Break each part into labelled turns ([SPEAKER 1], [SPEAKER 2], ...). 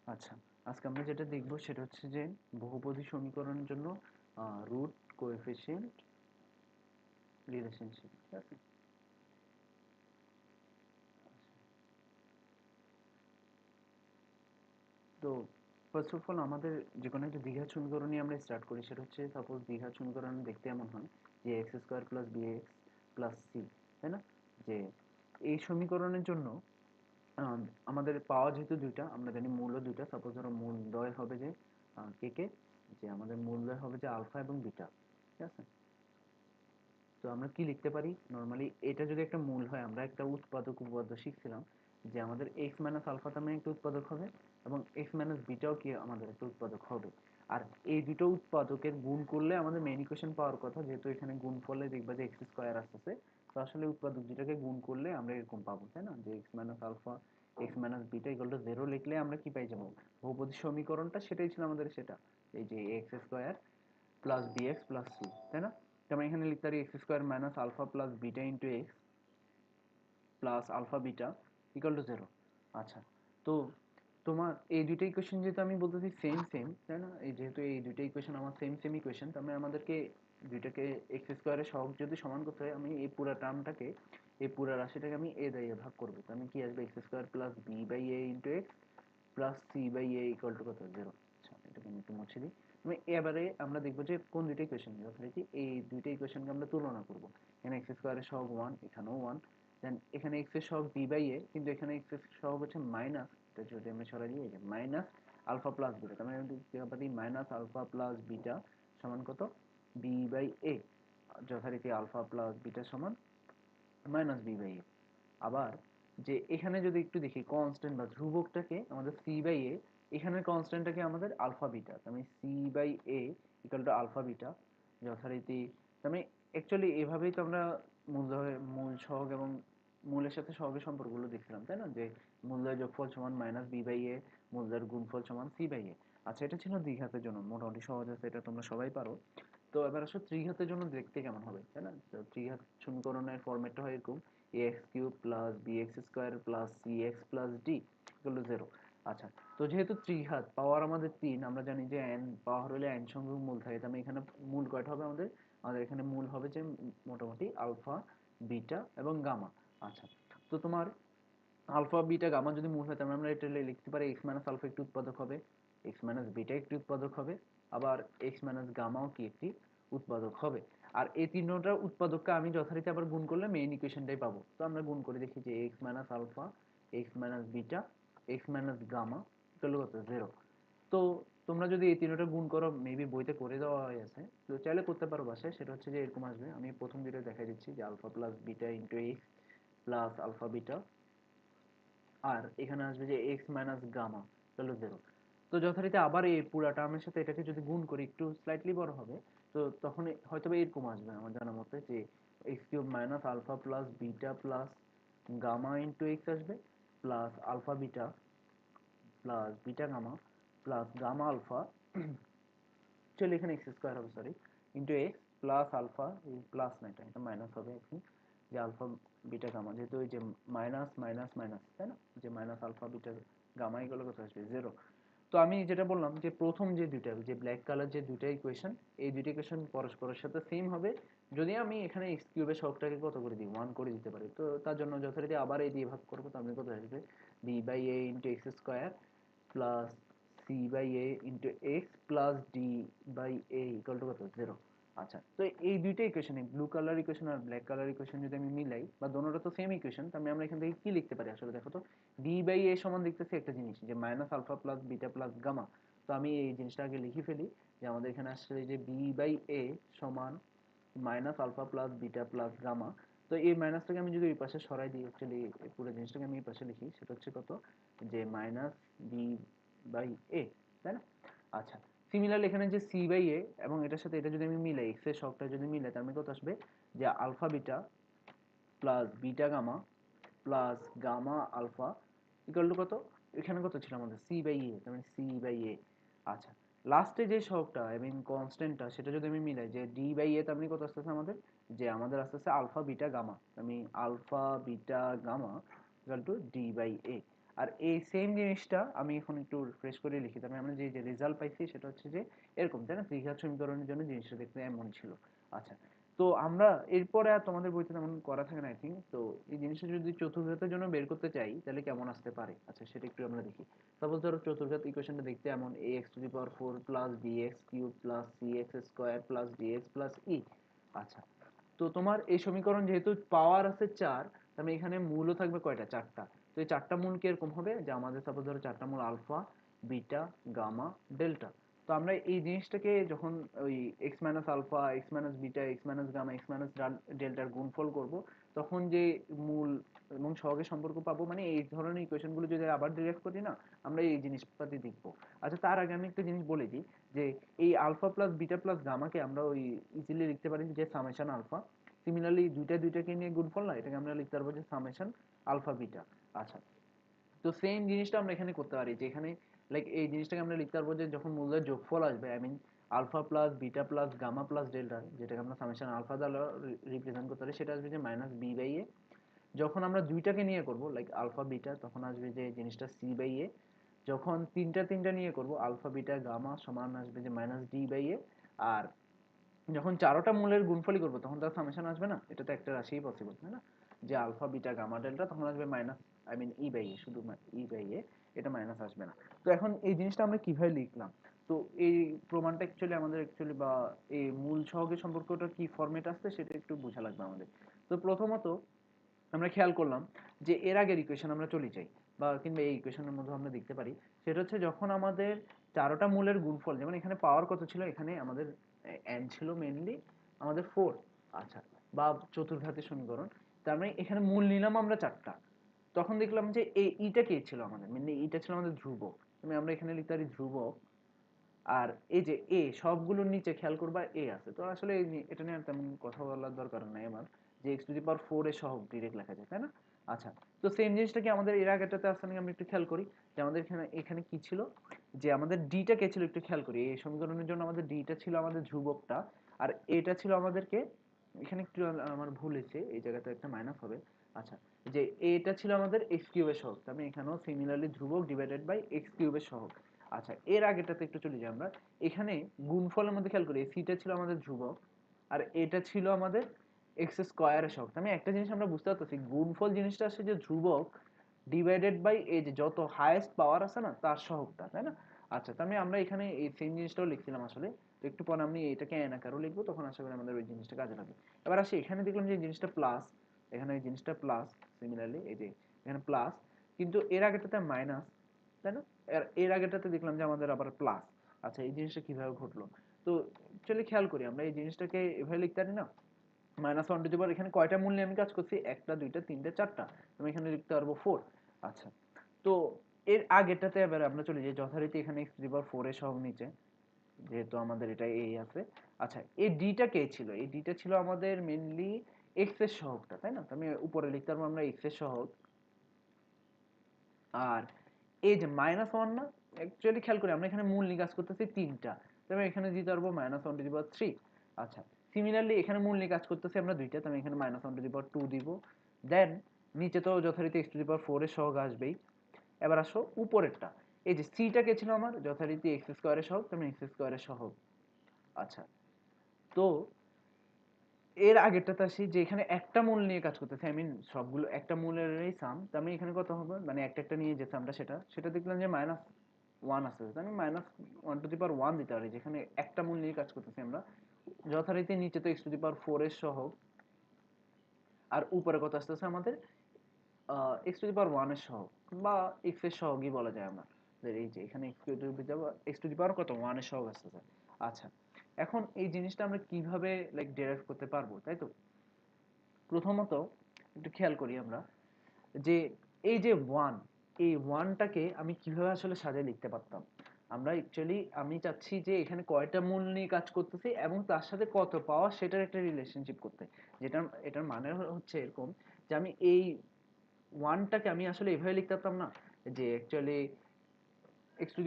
[SPEAKER 1] আচ্ছা, আজকে আমরা যেটা দেখব সেটা হচ্ছে যে বহুপদী সমীকরণের জন্য রুট কোএফিসিয়েন্ট রিলেশনশিপ। ঠিক আছে? তো ফার্স্ট অফ অল আমাদের যে কোনো একটা দ্বিঘাত সমীকরণ নিয়ে আমরা স্টার্ট করি। সেটা হচ্ছে সাপোজ দ্বিঘাত সমীকরণ দেখতে এমন হয় যে x square plus B x plus C, তাই না? যে এই সমীকরণের জন্য আহ, আমাদের পাওয়া যেহেতু দুইটা, আমরা জানি মূলও দুইটা। সাপোজ ধরো মূলদ্বয় হবে যে কে কে, যে আমাদের মূলদ্বয় হবে যে আলফা এবং বিটা। ঠিক আছে? তো আমরা কি লিখতে পারি নর্মালি, এটা যদি একটা মূল হয়, আমরা একটা উৎপাদক উপপাদ্য শিখছিলাম যে আমাদের এক্স মাইনাস আলফা তার মানে একটা উৎপাদক হবে এবং এক্স মাইনাস বিটাও কি আমাদের একটা উৎপাদক হবে। আর এই দুটো উৎপাদকের গুণ করলে আমাদের মেইন ইকুয়েশন পাওয়ার কথা, যেহেতু এখানে গুণ ফলে দেখবা যে এক্স স্কোয়ার আসতেছে। তো আসলে উৎপাদক দুটাকে গুণ করলে আমরা এরকম পাবো, তাই না? যে x minus alpha x minus beta equal to zero লিখলে আমরা কি পাই যাবো, বহুপদী সমীকরণটা সেটাই ছিল আমাদের, সেটা এই যে x square plus B x plus C, তাই না? যেমন এখানে লিখতে পারি x square minus alpha plus beta into x plus alpha beta equal to zero. আচ্ছা, তো তোমার এই দুইটা ইকুয়েশন যেহেতু আমি বলতেছি সেম সেম, তাই না? এই যেহেতু এই দুইটা ইকুয়েশন আমার সেম সেম ইকুয়েশন, তার মানে আমাদেরকে দুইটাকে এক্স স্কোয়ারের সহগ যদি সমান করতে হয়, আমি এই পুরো টার্মটাকে, এই পুরো রাশিটাকে আমি এ দিয়ে ভাগ করবো। তো আমি কি আসবে, x square plus B by A into x plus C by A equal to কত, জিরো। আচ্ছা, এটাকে আমি একটু মুছে দিই। আমি এবারে আমরা দেখবো যে কোন দুইটা ইকুয়েশন, যথারীতি এই দুইটা ইকুয়েশনকে আমরা তুলনা করবো। এখানে এক্স স্কোয়ারের সহগ ওয়ান, এখানেও ওয়ান। দেন এখানে এক্স এর সহগ বি বাই এ, কিন্তু এখানে এক্স এর সহগ হচ্ছে মাইনাস, এটা যদি আমরা সরাই দিই, এই যে মাইনাস আলফা প্লাস বিটা, তার মানে পারি মাইনাস আলফা প্লাস বিটা সমান কত, বি বাই এ। যথারীতি আলফা প্লাস বিটা সমান মাইনাস বি বাই এ। আবার যে এখানে যদি একটু দেখি কনস্ট্যান্ট বা ধ্রুবকটাকে আমাদের সি বাই এ, এখানের কনস্ট্যান্টটাকে আমাদের আলফা বিটা, আমি C by A equal to alpha beta যথারীতি। আমি অ্যাকচুয়ালি এভাবেই তো আমরা মূল সহগ এবং মূলের সাথে সহগের সম্পর্কগুলো দেখছিলাম, তাই না? যে মূলদয়ের যোগফল সমান মাইনাস বি বাই এ, মূলদয়ের গুণফল সমান সি বাই এ। আচ্ছা, এটা ছিল দ্বিঘাতের জন্য, মোটামুটি সহজ আছে, এটা তোমরা সবাই পারো। তো এবার আসো ত্রিঘাতের জন্য দেখতে কেমন হবে, তাই না? তো ত্রিঘাত সমীকরণের ফরম্যাটটা হয় এরকম, a x cube plus B x square plus c x plus d equal to zero. আচ্ছা, তো যেহেতু ত্রিঘাত পাওয়ার আমাদের তিন, আমরা জানি যে এন পাওয়ার হলে এন সংখ্যক মূল থাকে, তার মানে এখানে মূল কয়টা হবে আমাদের, আমাদের এখানে মূল হবে যে মোটামুটি আলফা বিটা এবং গামা। আচ্ছা, তো তোমার আলফা বিটা গামা যদি মূল হয়, তার মানে আমরা এটা লিখতে পারি এক্স মাইনাস আলফা একটি উৎপাদক হবে, এক্স মাইনাস বিটা একটি উৎপাদক হবে, আবার এক্স মাইনাস গামাও কি একটি উৎপাদক হবে। আর এই তিনটা উৎপাদককে আমি যথারীতি আবার গুণ করলে মেইন ইকুয়েশনটাই পাবো। তো আমরা গুণ করে দেখি যে x minus alpha x minus beta x minus gamma equal কত, জিরো। তো তোমরা যদি এই তিনটা গুণ করো, মেবি বইতে করে দেওয়া আছে, তো চাইলে করতে পারো বাসায়। সেটা হচ্ছে যে এরকম আসবে, আমি প্রথম যেটা দেখাই দিচ্ছি যে alpha plus beta into x plus alpha beta, আর এখানে আসবে যে x minus gamma equal to zero. তো যথারীতি আবার এই পুরা টার্মের সাথে এটাকে যদি গুণ করি, একটু স্লাইটলি বড় হবে, তো তখন হয়তো এরকম আসবে আমার জানা মতে, যে x cube minus alpha plus beta plus gamma into x আসবে, plus alpha beta plus beta gamma plus gamma alpha, চলো এখানে এক্স স্কোয়ার হবে, sorry, into x plus alpha, এই প্লাস না, এটা মাইনাস হবে এখন, যে আলফা বিটা গামা, যেহেতু ওই যে মাইনাস মাইনাস মাইনাস, তাই না? যে মাইনাস আলফা বিটা গামা এগুলো কোথায় আসবে, জিরো। তো আমি যেটা বললাম যে প্রথম যে দুইটা, যে ব্ল্যাক কালার যে দুইটা ইকুয়েশন, এই দুইটা ইকুয়েশন পরস্পরের সাথে সেম হবে যদি আমি এখানে এক্স কিউবের সহগটাকে কত করে দিই, ওয়ান করে দিতে পারি। তো তার জন্য যথারীতি আবার এই দিয়ে ভাগ করবো, তো আমি কত আসবে, B by A into x square plus C by A into x plus D by A equal to কত, জিরো। আচ্ছা, তো এই দুইটা ইকুয়েশন, ব্লু কালার ইকুয়েশন আর ব্ল্যাক কালার ইকুয়েশন যদি আমি মিলাই, বা দোনোটা তো সেম ইকুয়েশন, তাহলে আমরা এখান থেকে কি লিখতে পারি আসলে দেখো তো। ডি বাই এ সমান দেখতেছি একটা জিনিস, যে minus alpha plus beta plus gamma. তো আমি এই জিনিসটা আগে লিখে ফেলি, যে আমাদের এখানে আসলে যে বি বাই এ সমান minus alpha plus beta plus gamma. তো এই মাইনাসটাকে আমি যদি ওই পাশে সরাই দিই, অ্যাকচুয়ালি পুরো জিনিসটাকে আমি এই পাশে লিখি, সেটা হচ্ছে কত, যে মাইনাস বি বাই এ, তাই না? আচ্ছা, সিমিলারলি এখানে যে সি বাই এ এবং এটার সাথে এটা যদি আমি মিলাই, এক্স এর সবটা যদি মিলাই, তার মানে কত আসবে, যে alpha beta plus beta gamma plus gamma alpha equal to কত, এখানে কত ছিল আমাদের, সি বাই এ, তার মানে সি বাই এ। আচ্ছা, লাস্টে যে সহগটা আই মিন কনস্ট্যান্টটা, সেটা যদি আমি মিলাই, যে ডি বাই এ, তার মানে কত আসতেছে আমাদের, যে আমাদের আসতেছে আলফা বিটা গামা, আমি alpha beta gamma equal to d by a. আর এই সেম জিনিসটা আমি এখন একটু রিফ্রেশ করে লিখি, তার মানে আমরা যে রেজাল্ট পাইছি সেটা হচ্ছে যে এরকম, তাই না? দ্বিঘাত সমীকরণের জন্য জিনিসটা দেখতে এমন ছিল। আচ্ছা, তো আমরা এরপরে আর তোমাদের বইতে তেমন করা থাকে না আই থিঙ্ক। তো এই জিনিসটা যদি চতুর্ঘাতের জন্য বের করতে চাই তাহলে কেমন আসতে পারে, আচ্ছা সেটা একটু আমরা দেখি। সাপোজ ধরো চতুর্ঘাত ইকুয়েশনটা দেখতে এমন: ax⁴ plus bx cube plus cx square plus dx plus e। আচ্ছা, তো তোমার এই সমীকরণ যেহেতু পাওয়ার আছে 4, তার মানে এখানে মূলও থাকবে কয়টা? 4টা। তো এই 4টা মূল কি এরকম হবে যে আমাদের সাপোজ ধরো 4টা মূল আলফা, বিটা, গামা, ডেল্টা। তো আমরা এই জিনিসটাকে যখন ওই x minus alpha, x minus beta, x minus gamma, x minus ডেল্টার গুণফল করব, তখন যে মূল এবং সহগের সম্পর্ক পাবো, মানে এই ধরনের ইকুয়েশনগুলো যদি আবার ডিরাইভ করি না, আমরা এই জিনিসপাতি দেখবো। আচ্ছা, তার আগে আমি একটা জিনিস বলে দিই যে এই আলফা প্লাস বিটা প্লাস গামাকে আমরা ওই ইজিলি লিখতে পারি যে সামেশন আলফা। সিমিলারলি দুইটাকে নিয়ে গুণফল না, এটাকে আমরা লিখতে পারবো যে সামেশন আলফা বিটা। আচ্ছা, তো সেম জিনিসটা আমরা এখানে করতে পারি যে এখানে লাইক এই জিনিসটাকে আমরা লিখতে পারবো যে যখন মূলদের যোগফল আসবে, I mean alpha plus beta plus gamma plus delta, যেটাকে আমরা সামেশন আলফা দ্বারা রিপ্রেজেন্ট করতে পারি, সেটা আসবে যে মাইনাস বি বাই এ। যখন আমরা দুইটাকে নিয়ে করব লাইক আলফা বিটা, তখন আসবে যে জিনিসটা সি বাই এ। যখন তিনটা নিয়ে করব আলফা বিটা গামা, সমান আসবে যে মাইনাস ডি বাই এ। আর যখন চারোটা মূলের গুণফলই করবো তখন তার সামেশন আসবে না, এটা তো একটা রাশিই পসিবল, তাই না? যে আলফা বিটা গামা ডেল্টা, তখন আসবে minus, I mean e by a, শুধু ই বাই এ, এটা মাইনাস আসবে না। তো এখন এই জিনিসটা আমরা কিভাবে লিখলাম? তো এই প্রমাণটা অ্যাকচুয়ালি আমাদের অ্যাকচুয়ালি বা এই মূল সহগের সম্পর্কটা কি ফরম্যাট আসছে সেটা একটু বোঝা লাগবে আমাদের। তো প্রথমত আমরা খেয়াল করলাম যে এর আগের ইকুয়েশন আমরা চলে যাই, বা কিংবা এই ইকুয়েশনের মধ্যে আমরা দেখতে পারি, সেটা হচ্ছে যখন আমাদের চারোটা মূলের গুণফল, যেমন এখানে পাওয়ার কত ছিল, এখানে আমাদের n ছিল মেইনলি আমাদের 4। আচ্ছা, বা চতুর্ঘাতের সমীকরণ, তার মানে এখানে মূল নিলাম আমরা 4টা। তখন দেখলাম যে এই ইটা কে ছিল আমাদের, মেইনলি ইটা ছিল আমাদের ধ্রুবক, তুমি আমরা এখানে লিখতে পারি ধ্রুবক। আর এই যে এ সবগুলোর নিচে খেয়াল করবা এ আছে, তো আসলে এটা নিয়ে আর তেমন কথা বলার দরকার নাই আমার, যে x⁴ এর সহগ ডিরেক্ট লেখা যায়, তাই না? আচ্ছা, তো সেম জিনিসটা কি আমাদের এর আগেটাতে আছে নাকি আমরা একটু খেয়াল করি, যে আমাদের এখানে এখানে কি ছিল, যে আমাদের ডিটা কে ছিল একটু খেয়াল করি। এই সমীকরণের জন্য আমাদের ডিটা ছিল আমাদের ধ্রুবকটা, আর এটা ছিল আমাদেরকে, এখানে একটু আমার ভুল হয়েছে, এই জায়গাতে একটা মাইনাস হবে। আচ্ছা, যে এটা ছিল আমাদের x³ এর সহগ, আমি এখানেও সিমিলারলি ধ্রুবক ডিভাইডেড বাই x³ এর সহগ। আচ্ছা, এর আগেটাতে একটু চলে যাই আমরা। এখানে গুণফলের মধ্যে খেয়াল করি, সিটা ছিল আমাদের ধ্রুবক, আর এটা ছিল আমাদের এক্স স্কয়ারের সহগ। আমি একটা জিনিস আমরা বুঝতে পারতেছি, গুণফল জিনিসটা আসে যে ধ্রুবক ডিভাইডেড বাই এই যে যত হাইয়েস্ট পাওয়ার আছে না তার সহগটা, তাই না? আচ্ছা, তার মানে আমরা এখানে এই সেম জিনিসটাও লিখছিলাম আসলে। তো একটু পরে আমি এটাকে এন আকারেও লিখবো, তখন আশা করি আমাদের ওই জিনিসটা কাজে লাগবে। এবার আসি, এখানে দেখলাম যে এই জিনিসটা প্লাস, এখানে এই জিনিসটা প্লাস, সিমিলারলি এই যে এখানে প্লাস, কিন্তু এর আগেটাতে মাইনাস, তাই না? এর আগেটাতে দেখলাম যে আমাদের আবার প্লাস। আচ্ছা, এই জিনিসটা কিভাবে ঘটলো? তো অ্যাকচুয়ালি খেয়াল করি, আমরা এই জিনিসটাকে এভাবে লিখতে পারি না, -1 এখানে কয়টা মূল নিয়ে আমি কাজ করছি, একটা দুইটা তিনটা চারটা, আমি এখানে লিখতে পারবো 4। আচ্ছা, তো এর আগেরটাতে এবার আমরা চলে যাই, যথারীতি এখানে x⁴ এর সহগ নিচে, যেহেতু আমাদের এটা a আছে। আচ্ছা, এই ডিটা কে ছিল? এই ডিটা ছিল আমাদের মেইনলি x এর সহগটা, তাই না? তো আমি উপরে লিখতে পারবো আমরা x এর সহগ। আর এই যে -1 না, অ্যাকচুয়ালি খেয়াল করি আমরা এখানে মূল নিয়ে কাজ করতেছি তিনটা, তবে এখানে দিতে পারবো -1⁻3। আচ্ছা, সিমিলারলি এখানে মূল নিয়ে কাজ করতেছি আমরা দুইটা, তো আমি এখানে -1/2 দিব। দেন নিচে তো যথারীতি x⁴ এর সহগ আসবেই। এবার আসো উপরেরটা, এই যে সিটা কে ছিল আমার, যথারীতি x² এর সহগ, তো আমি x² এর সহগ। আচ্ছা, তো এর আগেরটাতে আসি, যে এখানে একটা মূল নিয়ে কাজ করতেছে, আই মিন সবগুলো একটা মূলেরই সাম, তো আমি এখানে কত হবে, মানে একটা একটা নিয়ে যে সামটা, সেটা দেখলাম যে -1 আছে, তো আমি -1/1 দিতে পারি, যেখানে একটা মূল নিয়ে কাজ করতেছি আমরা। যথারীতি নিচে তো x⁴ এর সহগ, আর উপরে কত আসতেছে আমাদের x⁴ এর সহগ, বা x এর সহগই বলা যায় আমরা। এই যে এখানে x⁴ কত 1 এর সহগ আসতেছে। আচ্ছা, এখন এই জিনিসটা আমরা কিভাবে লাইক ডেরাইভ করতে পারবো, তাই তো? প্রথমত একটু খেয়াল করি আমরা, যে এই যে ওয়ান, এই ওয়ানটাকে আমি কিভাবে আসলে সাজিয়ে লিখতে পারতাম। আমরা অ্যাকচুয়ালি আমি চাচ্ছি যে এখানে কয়টা মূল নিয়ে কাজ করতেছি এবং তার সাথে কত পাওয়া সেটার একটা রিলেশনশিপ করতে, যেটা এটার মানে হচ্ছে এরকম, যে আমি এই ওয়ানটাকে আমি আসলে এভাবে লিখতে পারতাম না, যে অ্যাকচুয়ালি x⁴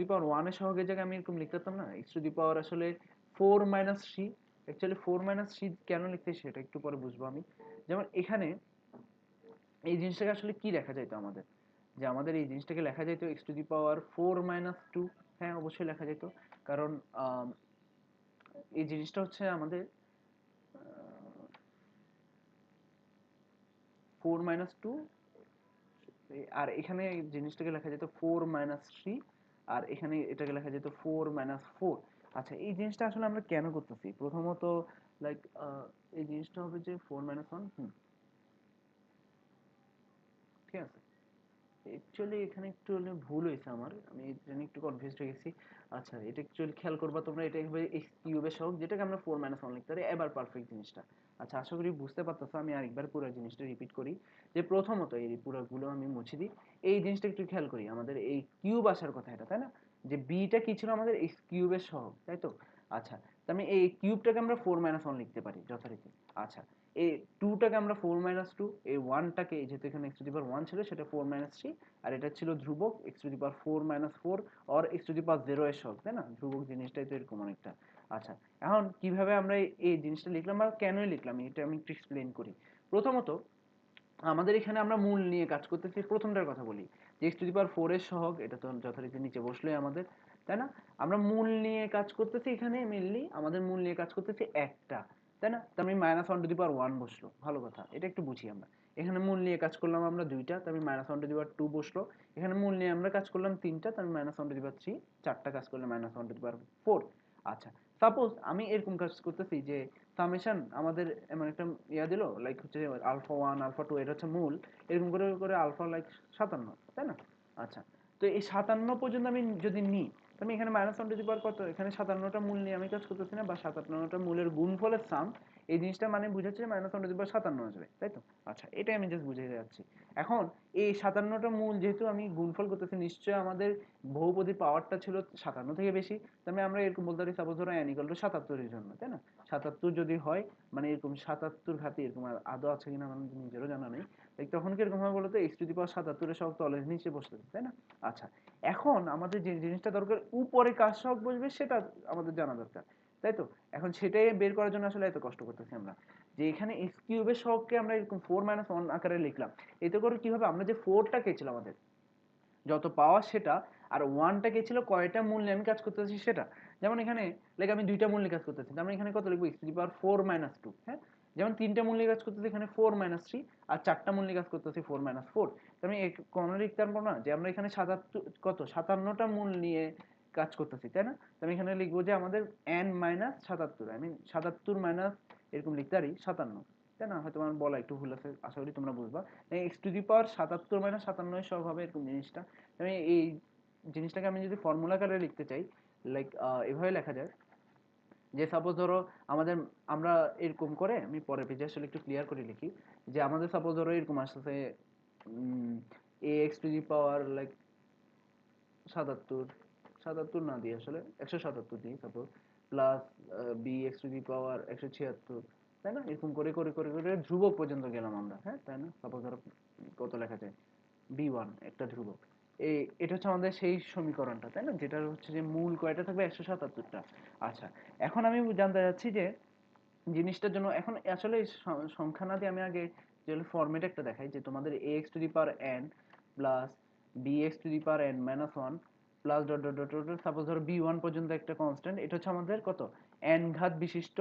[SPEAKER 1] এর সহগের জায়গায় আমি এরকম লিখতে পারতাম না, x⁴ আসলে 4 - 3। অ্যাকচুয়ালি 4 - 3 কেন লিখতে সেটা একটু পরে বুঝবো আমি। যেমন এখানে এই জিনিসটাকে আসলে কি লেখা যাইতো আমাদের, যে আমাদের এই জিনিসটাকে লেখা যেত এক্স টু দি পাওয়ার 4 - 2। হ্যাঁ, অবশ্যই লেখা যেত, কারণ এই জিনিসটা হচ্ছে আমাদের 4 - 2, আর এখানে এই জিনিসটাকে লেখা যেত 4 - 3, আর এখানে এটাকে লেখা যেত 4 - 4। আচ্ছা, এই জিনিসটা আসলে আমরা কেন করতেছি? প্রথমত লাইক এই জিনিসটা হবে যে 4 - 1। ঠিক আছে, অ্যাকচুয়ালি এখানে একটু হলে ভুল হয়েছে আমার, আমি এটা নিয়ে একটু কনফিউজড হয়ে গেছি। আচ্ছা, এটা অ্যাকচুয়ালি খেয়াল করবা তোমরা, এটা হবে এক্স কিউবের সহগ, যেটাকে আমরা 4 - 1 লিখতে পারি, এবার পারফেক্ট জিনিসটা। আচ্ছা, আশা করি বুঝতে পারতেছো। আমি আরেকবার পুরো জিনিসটা রিপিট করি, যে প্রথমত এই পুরোগুলো আমি মুছে দিই। এই জিনিসটা একটু খেয়াল করি, আমাদের এই কিউব আসার কথা এটা, তাই না? যে বিটা কি ছিল আমাদের? এক্স কিউবের সহগ, তাই তো? আচ্ছা, তো আমি এই কিউবটাকে আমরা 4 - 1 লিখতে পারি যথারীতি। আচ্ছা, এই টুটাকে আমরা 4 - 2, এই ওয়ানটাকে যেহেতু এখানে এক্স টু দি পাওয়ার 1 ছিল সেটা 4 - 3, আর এটা ছিল ধ্রুবক x to the power 4 - 4 or x to the power 0 এর সহগ, তাই না? ধ্রুবক জিনিসটাই তো এরকম অনেকটা। আচ্ছা, এখন কিভাবে আমরা এই জিনিসটা লিখলাম বা কেনই লিখলাম এটা আমি একটু এক্সপ্লেন করি। প্রথমত আমাদের এখানে আমরা মূল নিয়ে কাজ করতেছি, প্রথমটার কথা বলি, যে এক্স টু দি পাওয়ার 4 এর সহগ, এটা তো যথারীতি নিচে বসলোই আমাদের, তাই না? আমরা মূল নিয়ে কাজ করতেছি, এখানে মেইনলি আমাদের মূল নিয়ে কাজ করতেছি একটা, তাই না? তার মানে -1 টু দি পাওয়ার 1 বসলো, ভালো কথা, এটা একটু বুঝি আমরা। এখানে মূল নিয়ে কাজ করলাম আমরা দুইটা, তার মানে -1 টু দি পাওয়ার 2 বসলো। এখানে মূল নিয়ে আমরা কাজ করলাম তিনটা, তার মানে -1 টু দি পাওয়ার 3, চারটা কাজ করলে -1 টু দি পাওয়ার 4। আচ্ছা, সাপোজ আমি এরকম কাজ করতেছি যে সামেশন আমাদের এমন একটা দিল, লাইক হচ্ছে আলফা 1 আলফা 2, এটা হচ্ছে মূল, এরকম করে করে আলফা লাইক 57, তাই না? আচ্ছা, তো এই 57 পর্যন্ত আমি যদি নিই, আমি এখানে -1 টু দি পাওয়ার কত, এখানে 57টা মূল নিয়ে আমি কাজ করতেছি না, বা 57টা মূলের গুণফলের সাম, এই জিনিসটা মানে বুঝাচ্ছে -1 টু দি পাওয়ার 57 আসবে, তাই তো? আচ্ছা, এটাই আমি জাস্ট বুঝাই যাচ্ছি। এখন এই 57টা মূল যেহেতু আমি গুণফল করতেছি, নিশ্চয়ই আমাদের বহুপদীর পাওয়ারটা ছিল 57 থেকে বেশি। তাহলে আমরা এরকম বলতে পারি, সাপোজ ধরো n = 77 এর জন্য, তাই না? 77 যদি হয়, মানে এরকম 77 ঘাতি এরকম আদৌ আছে কিনা আমার নিজেরও জানা নেই, তখন কিরকম হবে বলতো? এক্স টু দি পাওয়ার 77 এর সহগ তলের নিচে বসতেছে, তাই না? আচ্ছা, এখন আমাদের যে জিনিসটা দরকার, উপরে কার সহগ বসবে সেটা আমাদের জানা দরকার, তাই তো? এখন সেটাই বের করার জন্য আসলে এত কষ্ট করতেছি আমরা, যে এখানে এক্স কিউবের সহগকে আমরা এরকম 4 - 1 আকারে লিখলাম। এতে করে কি হবে, আমরা যে 4টা কে ছিল আমাদের যত পাওয়ার সেটা, আর ওয়ানটা কে ছিল কয়টা মূল নিয়ে আমি কাজ করতেছি সেটা। যেমন এখানে লাইক আমি দুইটা মূল নিয়ে কাজ করতেছি, তার মানে এখানে কত লিখবো? X to the power 4 - 2। হ্যাঁ, যেমন তিনটা মূল নিয়ে কাজ করতেছি এখানে 4 - 3, আর চারটা মূল নিয়ে কাজ করতেছি 4 - 4। তো আমি কখনো লিখতে পারবো না যে আমরা এখানে 77 কত 57টা মূল নিয়ে কাজ করতেছি, তাই না? তো আমি এখানে লিখবো যে আমাদের n - 77, আমি 77 মাইনাস এরকম লিখতে পারি 57, তাই না? হয়তো আমার বলা একটু ভুল আছে, আশা করি তোমরা বুঝবা। এক্স টু দি পাওয়ার 77 - 57 সব হবে এরকম জিনিসটা। আমি এই জিনিসটাকে আমি যদি ফর্মুলা আকারে লিখতে চাই, লাইক এভাবে লেখা যায়, যে সাপোজ ধরো আমাদের, আমরা এরকম করে আমি পরের পেজে আসলে একটু ক্লিয়ার করে লিখি, যে আমাদের সাপোজ ধরো এরকম আসতেছে a x to the power like 77, 77 না দিয়ে আসলে 177 দিই suppose, plus B x to the power 176, তাই না? এরকম করে করে করে করে ধ্রুবক পর্যন্ত গেলাম আমরা, হ্যাঁ, তাই না? সাপোজ ধরো কত লেখা যায়, বি1 একটা ধ্রুবক। এই এটা হচ্ছে আমাদের সেই সমীকরণটা, তাই না? যেটা হচ্ছে যে মূল কয়টা থাকবে? 177টা। আচ্ছা, এখন আমি জানতে চাচ্ছি যে জিনিসটার জন্য এখন আসলে সংখ্যা না দিয়ে আমি আগে যে ফরম্যাট একটা দেখাই, যে তোমাদের a x to the power n plus B x to the power n minus one plus dot dot dot dot, suppose ধরো বি1 পর্যন্ত একটা কনস্ট্যান্ট, এটা হচ্ছে আমাদের কত? এন ঘাত বিশিষ্ট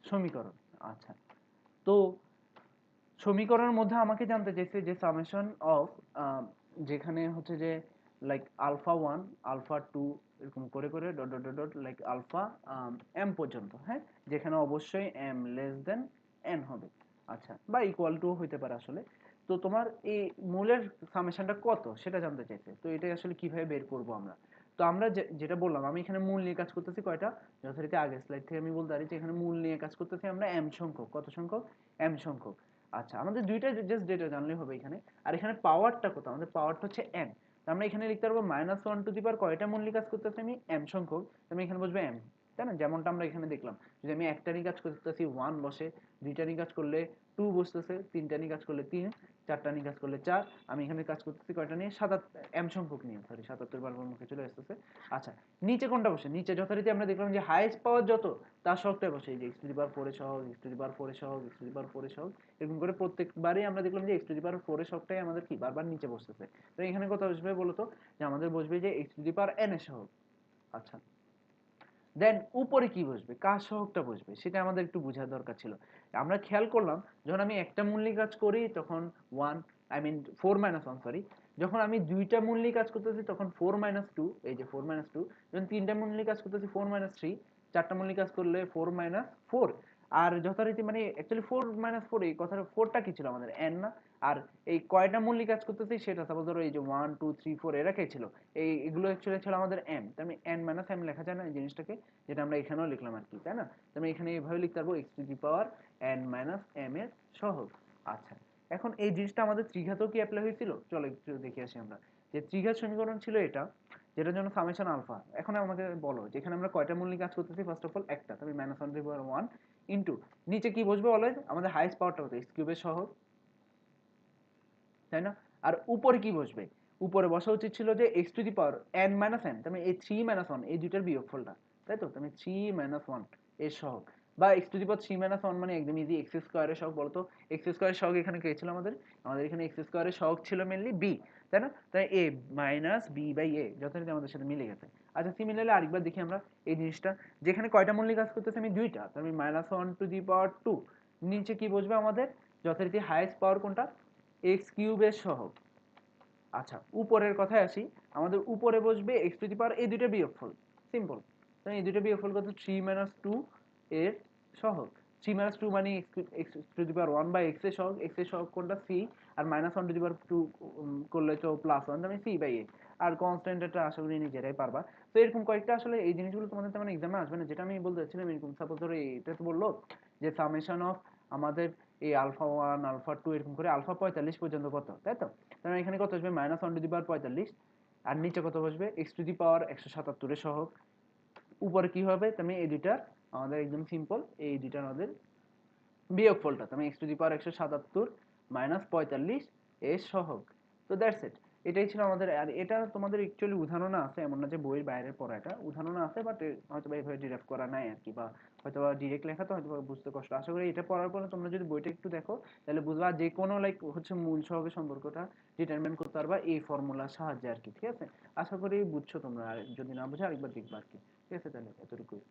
[SPEAKER 1] সমীকরণ। আচ্ছা, তো সমীকরণের মধ্যে আমাকে জানতে চাইছে যে সামেশন অফ, যেখানে হচ্ছে যে লাইক আলফা 1 আলফা 2 এরকম করে করে dot dot dot dot like alpha M পর্যন্ত, হ্যাঁ, যেখানে অবশ্যই এম লেস দেন এন হবে। আচ্ছা, বা ইকুয়াল টু হইতে পারে আসলে। তো তোমার এই মূলের সামেশনটা কত সেটা জানতে চাইছে, তো এটাই আসলে কিভাবে বের করব আমরা। তো আমরা যেটা বললাম, আমি এখানে মূল নিয়ে কাজ করতেছি কয়টা, যথারীতি আগের স্লাইড থেকে আমি বলতে পারি যে এখানে মূল নিয়ে কাজ করতেছি আমরা এম সংখ্যক, কত সংখ্যক? এম সংখ্যক। আচ্ছা, আমাদের দুইটা জাস্ট ডেটা জানলেই হবে এখানে। আর এখানে পাওয়ারটা কত? আমাদের পাওয়ারটা হচ্ছে এম। আমরা এখানে লিখতে পারবো -1 টু দি পাওয়ার কয়টা মূল নিয়ে কাজ করতেছি আমি? এম সংখ্যক। আমি এখানে বসবো এম, তাই না? যেমনটা আমরা এখানে দেখলাম, যদি আমি একটা নিয়ে কাজ করতেছি 1 বসে, দুইটা নিয়ে কাজ করলে 2 বসতেছে, তিনটা নিয়ে কাজ করলে 3, 4টা নিয়ে কাজ করলে 4, আমি এখানে কাজ করতেছি কয়টা নিয়ে, 7 m সংখ্যক নিয়ে, সরি 77 বারবার মুখে চলে আসতেছে। আচ্ছা, নিচে কোনটা বসে, নিচে যথারীতি আমরা দেখলাম যে হাইয়েস্ট পাওয়ার যত তার সহগটাই বসে, এই যে x⁴ এর সহগ, x⁴ এর সহগ, x⁴ এর সহগ, এরকম করে প্রত্যেকবারই আমরা দেখলাম যে x⁴ এর সহগটাই আমাদের কি বারবার নিচে বসতেছে। তো এখানে কত বসবে বলতো, যে আমাদের বসবে যে x⁴n এর সহগ। আচ্ছা, দেন উপরে কি বসবে, কার সহগটা বসবে সেটা আমাদের একটু বোঝার দরকার ছিল। আমরা খেয়াল করলাম যখন আমি একটা মূল্যে কাজ করি তখন 4 - 1, সরি, যখন আমি দুইটা মূল্যে কাজ করতেছি তখন 4 - 2, এই যে 4 - 2, যখন তিনটা মূল্যে কাজ করতেছি 4 - 3, চারটা মূল্যে কাজ করলে 4 - 4, আর যথারীতি মানে অ্যাকচুয়ালি 4 - 4, এই কথাটা 4টা কি ছিল আমাদের n না, আর এই কয়টা মূল্যে কাজ করতেছি সেটা সাপোজ ধরো এই যে 1 2 3 4 এরা কে ছিল, এগুলো অ্যাকচুয়ালি ছিল আমাদের m, তার মানে n - m লেখা যায় না এই জিনিসটাকে, যেটা আমরা এখানেও লিখলাম আর কি, তাই না? আমি এখানে এইভাবে লিখতে পারবো x⁴n - m এর সহগ। আচ্ছা, এখন এই জিনিসটা আমাদের ত্রিঘাতেও কি অ্যাপ্লাই হয়েছিল, চলো একটু দেখে আসি আমরা। যে ত্রিঘাত সমীকরণ ছিল এটা, যেটার জন্য সামেশন আলফা, এখন আমাকে বলো যেখানে আমরা কয়টা মূল নিয়ে কাজ করতেছি, ফার্স্ট অফ অল একটা, তবে -1/1 ইন্টু নিচে কি বসবে বলো, আমাদের হাইয়েস্ট পাওয়ারটা হতো x³ এর সহগ, তাই না? আর উপরে কি বসবে, উপরে বসা উচিত ছিল যে x⁴n - n, তার মানে এই 3 - 1 এই দুইটার বিয়োগফলটা, তাই তো? তার মানে 3 - 1 এর সহগ, বা x⁴ মানে একদম ইজি, x² এর সহগ, বলতো x² এর সহগ এখানে কে ছিল আমাদের, এখানে x² এর সহগ ছিল মেইনলি b, তাই না? তাই a minus b by a যথারীতি আমাদের সাথে মিলে গেছে। আচ্ছা, সিমিলারলি আরেকবার দেখি আমরা এই জিনিসটা, যেখানে কয়টা মূল নিয়ে কাজ করতেছে আমি দুইটা, তার মানে -1/2, নিচে কি বসবে আমাদের যথারীতি হাইয়েস্ট পাওয়ার কোনটা, x³ এর সহগ। আচ্ছা, উপরের কথায় আসি, আমাদের উপরে বসবে x⁴ এই দুইটা বিয়োগফল, সিম্পল, তাই এই দুইটা বিয়োগফল কত, 3 - 2 এর সহগ। 3 - 2 মানে x⁴ এর সহগ, x এর সহগ কোনটা, c, আর -1/2 করলে তো +1, মানে c বাই a, আর কনস্ট্যান্ট এটা আশা করি নিজেরাই পারবা। তো এরকম কয়েকটা, আসলে এই জিনিসগুলো তোমাদের তেমন এক্সামে আসবে না, যেটা আমি বলতে চাচ্ছিলাম এরকম, সাপোজ ধরো এটা তো বললো যে সামেশন অফ আমাদের এই α1 α2 এরকম করে আলফা 45 পর্যন্ত কত, তাই তো? তার এখানে কত আসবে, -1/45, আর নিচে কত বসবে, x⁴ 177 এর সহগ। উপরে কি হবে, তুমি এই দুইটার আমাদের একদম সিম্পল, এই দুইটার আমাদের বিয়োগফলটা, তুমি x⁴ 177 -45 এর সহগ। তো দ্যাটস ইট, এটাই ছিল আমাদের। আর এটা তোমাদের অ্যাকচুয়ালি উদাহরণ আছে, এমন না যে বইয়ের বাইরে পড়া, এটা উদাহরণ আছে, বাট হয়তো বা এইভাবে ডিরাইভ করা নাই আর কি, বা হয়তো বা ডিরেক্ট লেখা তো হয়তো বুঝতে কষ্ট। আশা করি এটা পড়ার পরে তোমরা যদি বইটা একটু দেখো তাহলে বুঝবা, যে কোনো লাইক হচ্ছে মূল সহগের সম্পর্কটা ডিটারমিন করতে পারবা এই ফর্মুলার সাহায্যে আর কি, ঠিক আছে? আশা করি বুঝছো তোমরা, আর যদি না বুঝো আরেকবার দেখবা আর কি, ঠিক আছে? তাহলে এতটুকুই।